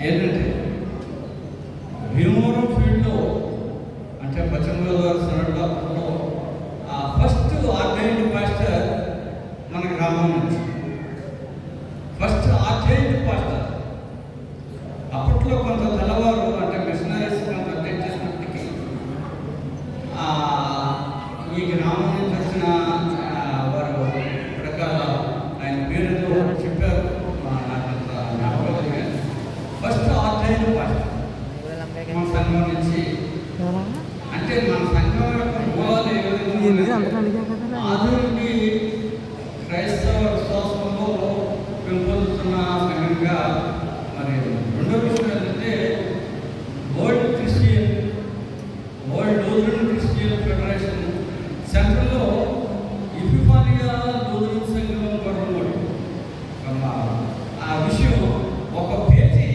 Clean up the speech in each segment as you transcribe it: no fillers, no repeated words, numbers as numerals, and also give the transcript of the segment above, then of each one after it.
ఏంటంటే భీమవరం ఫీల్డ్లో అంటే పశ్చిమ గోదావరి సరళలో ఫస్ట్ ఆర్డైన్డ్ పాస్టర్ మన గ్రామం నుంచి ఫస్ట్ ఆర్డైన్డ్ పాస్టర్. అప్పట్లో కొంత తెల్లవారు అంటే మిషనరీస్ కొంత అప్డేట్ చేసినప్పటికీ ఈ గ్రామం నుంచి వచ్చిన వారు రకాల ఆయన పేరుతో చెప్పారు. ఫస్ట్ ఆర్డైన్డ్ పాస్టర్ మన సంఘం నుంచి. అంటే మన సంఘం యొక్క మూలాలు ఏ విధంగా ఆధునిక క్రైస్తవ విశ్వాసంలో పెంపొందుతున్న సంఘంగా. మరి రెండో విషయం ఏంటంటే వరల్డ్ లూథరన్ క్రిస్టియన్ ఫెడరేషన్ సెంట్రల్లో ఎపిఫానియా లూథరన్ సంఘం కూడా ఆ విషయం ఒక పేజీ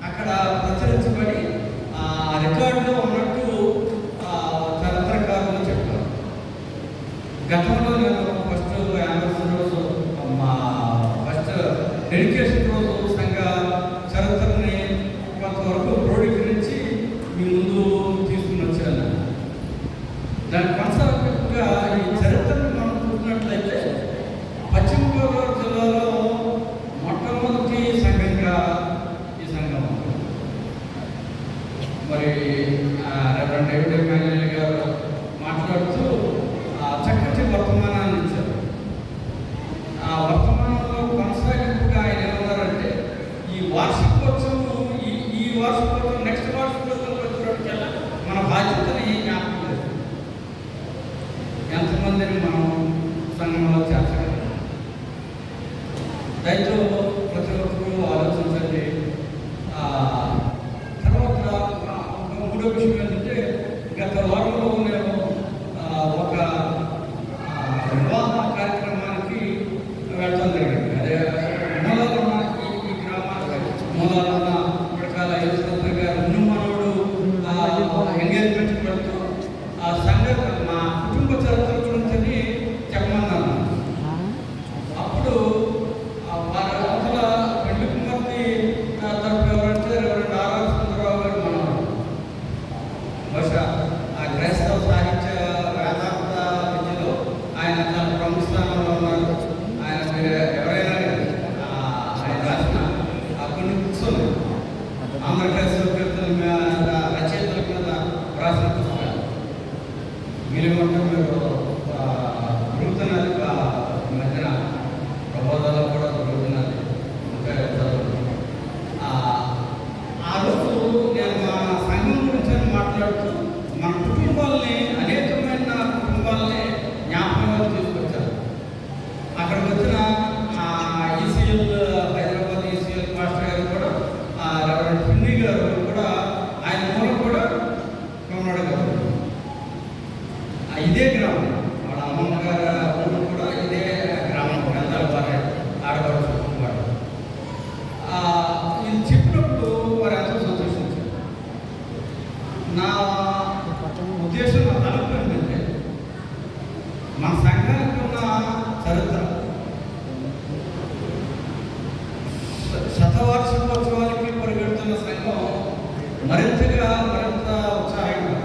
అక్కడ ప్రచురించబడి ఆ రికార్డులో ఉన్నట్టు చరిత్రకారులు చెప్తారు. గతంలో నేను ఫస్ట్ యానివర్సరీ రోజు ఫస్ట్ డెడికేషన్ రోజు సంఘ చరిత్రని కొంతవరకు క్రోడీకరించి మీ ముందు తీసుకుని వచ్చాను. దాని కొనసాగింపుగా ఈ చరిత్రను మనం చూసినట్లయితే పశ్చిమ గోదావరి జిల్లాలో మొట్టమొదటి సంఘంగా ఈ సంఘం. మరి రెవరెండ్ డేవిడ్ ఎమ్మాన్యుయల్ గారు మాట్లాడుతూ చక్కటి వర్తమానాన్ని ఇచ్చారు. ఆ వర్తమానంలో కొనసాగింపుగా ఆయన ఏమన్నారంటే ఈ వార్షికోత్సవం ఈ వార్షికోత్సవం నెక్స్ట్ వార్షికోత్సవం వచ్చినట్టుకెళ్ళ మన బాధ్యతని జ్ఞాపకం చేస్తాం. ఎంతమందిని మనం సంఘంలో చేర్చగలం? దయతో ప్రతి ఒక్కరూ ఆలోచించండి. తర్వాత మూడో విషయం ఏంటంటే గత వారంలో నేను ఒక వివాహ కార్యక్రమానికి వెళ్ళడం జరిగింది. అదే మూలాలున్న ఈ గ్రామానికి మూలాలున్న ప్రకాల యేసురత్న గారు మునుమనుడు ఎంగేజ్మెంట్కి వెళ్తూ ఆ సంగతి మా కుటుంబ చరిత్ర గురించి చెప్పమన్నాను. అప్పుడు వారి అవతల పెళ్లి కుమార్తె తరపు ఎవరంటే రెవరెండ్ ఆర్.ఆర్. సుందరరావు గారు మనవాడు. బహుశా ఆ క్రైస్తవ సాహిత్య వేదాంత విద్యలో ఆయన చాలా ప్రముఖ స్థానంలో ఉన్నారు. ఆయన ఎవరైనా ఆయన రాసిన కొన్ని బుక్స్ ఉన్నాయి. ఆంధ్ర క్రైస్తవ కీర్తన మీద రచయితల మీద రాసిన పుస్తకాలు వీళ్ళమంటే మీరు దొరుకుతున్నది. మధ్యన ప్రబోధాలు కూడా దొరుకుతున్నది. ఆ రోజు నేను మా సంఘం గురించి మాట్లాడుతూ మన కుటుంబాలని అనేకమైన కుటుంబాలని జ్ఞాపకాలు తీసుకొచ్చారు. అక్కడికి వచ్చిన ఈసీఎల్ హైదరాబాద్ ఈసీఎల్ మాస్టర్ గారు కూడా రెవరెండ్ పిన్ని గారు కూడా ఆయన మూలం కూడా కమనాడు గారు ఇదే గ్రామం. వాళ్ళ అమ్మమ్మ గారు ఊరు కూడా ఇదే గ్రామం. గ్రంథాల వారి ఆడపడుచు వాడు. ఇది చెప్పినప్పుడు వారు ఎంతో సంతోషించారు. నా ఉద్దేశం నా తలపు ఏంటంటే మన సంఘానికి ఉన్న చరిత్ర శతవార్షికోత్సవానికి పరిగెడుతున్న సంఘం మరింత ఉత్సాహంగా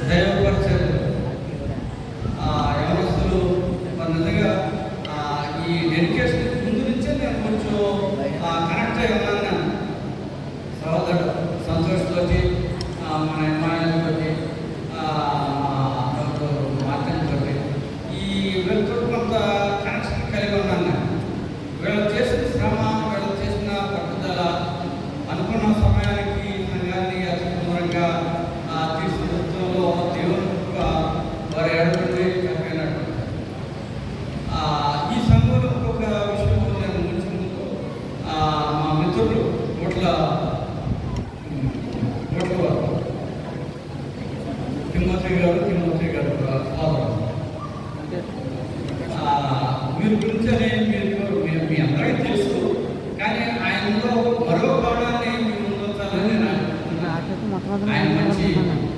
దైవపరిచయం యవనస్తులు నిజంగా ఈ డెడికేషన్ ముందు నుంచే నేను కొంచెం కనెక్ట్ అయి ఉన్నాను. సహోదరుడు సంతోష్తోటి మన అమ్మాయిలతోటి మార్తతో ఈ వీళ్ళతో కొంత కనెక్షన్ కలిగి ఉన్నాను. వీళ్ళు చేసిన శ్రమ, వీళ్ళు చేసిన పట్టుదల అనుకున్న సమయానికి సంఘాన్ని అతి దూరంగా తీసుకులో దేవుని వారి ఏడుగుండి చెప్పినట్టు. ఈ సంఘంలో ఒక విషయం నేను ముందు మా మిత్రులు కోట్ల వారు తిమ్మోతి గారు ఫాదర్ వీరి గురించనే మీ అందరికీ తెలుసు. కానీ ఆయనలో మరో పాఠాన్ని మీ ముందు ఆయన మంచి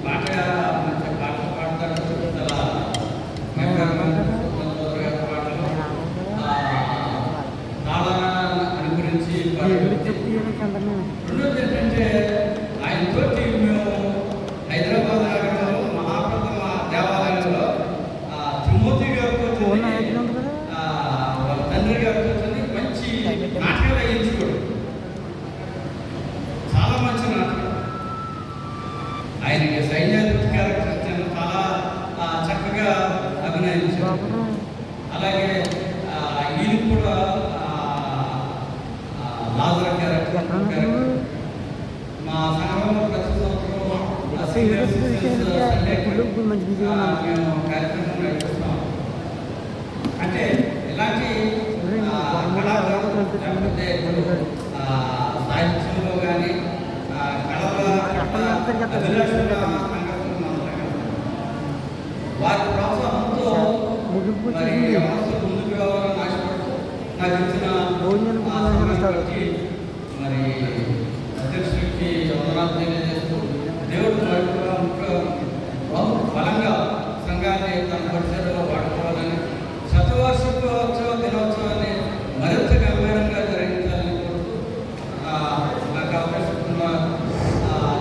పాట పాడతారు. చాలా తాళాన్ని గురించి అందరినీ రెండోది ఏంటంటే ఆయనతోటి మేము హైదరాబాద్ నగరంలో మహాప్రథమ దేవాలయంలో తిమోతి గారితో ఫోన్ యాక్టివ్ ఉంది కదా. వాళ్ళ తండ్రి గారితో మంచి నాటకాలు వేయించుకోడు. చాలా మంచి నాటకం. ఆయనకి సైన్యాధిపతి క్యారెక్టర్ ఇచ్చాను, చాలా చక్కగా అభినయించారు. అలాగే ఈయన కూడా లాజర్ క్యారెక్టర్ మా సంఘంలో ప్రతి సంవత్సరం మేము కార్యక్రమం నడిపిస్తాం. అంటే ఇలాంటి లేకపోతే సాహిత్యంలో కానీ వారి ప్రోత్సాహంతో మరి ఎవరితో ముందుకు రావాలని ఆశపడుతూ నాకు ఇచ్చిన మరి అధ్యక్షుడికి వందనాలు తెలియజేస్తూ దేవుడు బలంగా సంఘాన్ని తన పరిసరలో వాడుకోవాలని శతవార్షికోత్సవ దినోత్సవాన్ని మరింత గంభీరంగా జరిగించాలని కోరుతూ నాకు అవకాశం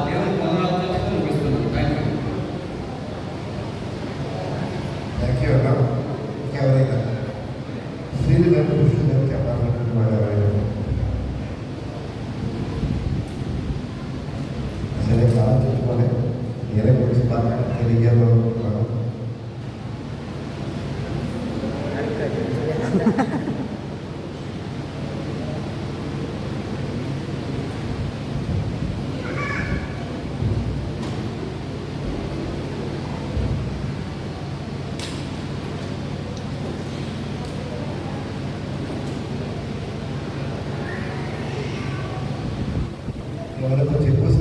దేవుని వందనాలు తెలుసుకుని ముగిస్తున్నాను. థ్యాంక్ యూ అన్న. ఇంకెవరైనా శ్రీని గారు కృష్ణ గారు చెప్పాలన్నటువంటి వాళ్ళు ఎవరైనా సరే కాలం చెప్పుకోవాలి. నేనే గురించి బాగా తెలియజేయాలనుకుంటున్నాను. ఎవరైనా చెప్పు